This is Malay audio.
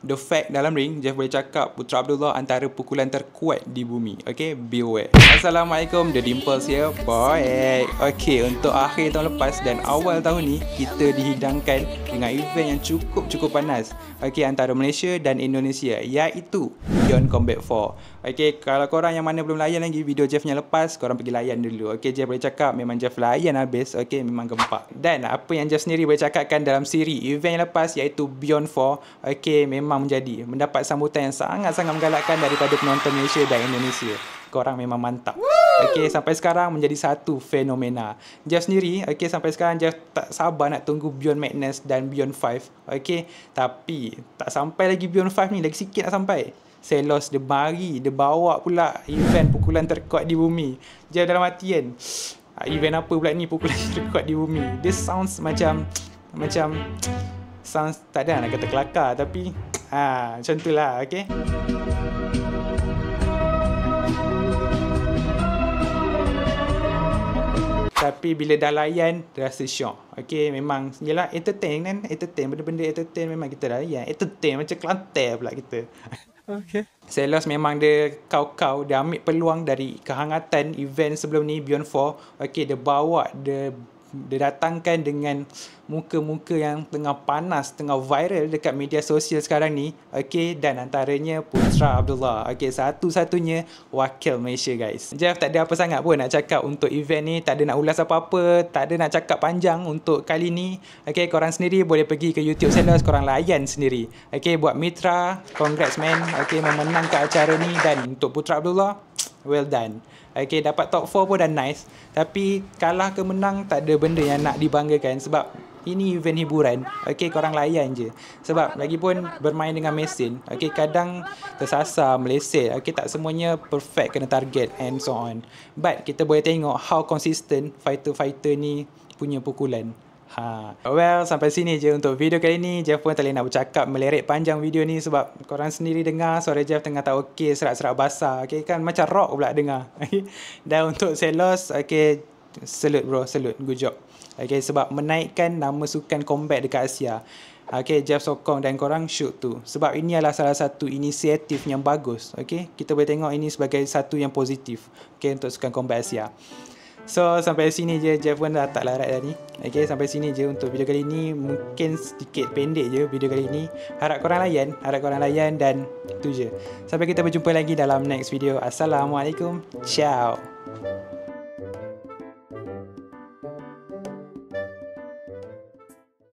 The fact dalam ring, Jeff boleh cakap Putra Abdullah antara pukulan terkuat di bumi. Okay, be aware. Assalamualaikum, The Dimples here, boy. Okay, untuk akhir tahun lepas dan awal tahun ni, kita dihidangkan dengan event yang cukup panas. Okay, antara Malaysia dan Indonesia, iaitu Beyond Combat 4. Okay, kalau korang yang mana belum layan lagi video Jeff yang lepas, korang pergi layan dulu. Okay, Jeff boleh cakap memang Jeff layan habis. Okay, memang gempak. Dan apa yang Jeff sendiri boleh cakapkan dalam siri event yang lepas, iaitu Beyond 4. Okay, memang mendapat sambutan yang sangat-sangat menggalakkan daripada penonton Malaysia dan Indonesia. Korang memang mantap. Okay, sampai sekarang menjadi satu fenomena. Jeff sendiri, okay, sampai sekarang Jeff tak sabar nak tunggu Beyond Madness dan Beyond 5. Okay, tapi tak sampai lagi Beyond 5 ni, lagi sikit nak sampai. Selos dia bawa pula event pukulan terkuat di bumi. Jeff dalam hati kan, event apa pula ni pukulan terkuat di bumi. This sounds macam sounds tak ada nak kata kelakar, tapi macam tu lah. Okay, tapi bila dah layan, rasa syok. Okay, memang yelah, entertain, benda-benda entertain memang kita dah layan. Entertain macam Kelantan pula kita. Okay, Selos memang dia kau-kau, dia ambil peluang dari kehangatan event sebelum ni Beyond 4. Okay, dia bawa, dia datangkan dengan muka-muka yang tengah panas, tengah viral dekat media sosial sekarang ni. Okay, dan antaranya Putra Abdullah. Okay, satu-satunya wakil Malaysia, guys. Jeff tak ada apa sangat pun nak cakap untuk event ni. Tak ada nak ulas apa-apa, tak ada nak cakap panjang untuk kali ni. Okay, korang sendiri boleh pergi ke YouTube Selos, korang layan sendiri. Okay, buat Mitra, congrats man. Okay, memenangkan acara ni. Dan untuk Putra Abdullah, well done. Okay, dapat top 4 pun dah nice. Tapi kalah ke menang, tak ada benda yang nak dibanggakan. Sebab ini event hiburan. Okay, korang layan je. Sebab lagipun bermain dengan mesin. Okay, kadang tersasar, meleset. Okay, tak semuanya perfect kena target and so on. But kita boleh tengok how consistent fighter-fighter ni punya pukulan. Well, sampai sini je untuk video kali ni. Jeff pun tak boleh nak bercakap meleret panjang video ni sebab korang sendiri dengar suara Jeff tengah tak okey, serak-serak basah. Okay, kan macam rock pula dengar. Dan untuk Selos, okay, salute bro, salute, good job. Okay, sebab menaikkan nama sukan combat dekat Asia. Okay, Jeff sokong dan korang shoot tu. Sebab ini adalah salah satu inisiatif yang bagus. Okay, kita boleh tengok ini sebagai satu yang positif. Okay, untuk sukan combat Asia. So, sampai sini je, Jeff pun dah tak larat dah ni. Okay, sampai sini je untuk video kali ni. Mungkin sedikit pendek je video kali ni. Harap korang layan dan itu je. Sampai kita berjumpa lagi dalam next video. Assalamualaikum. Ciao.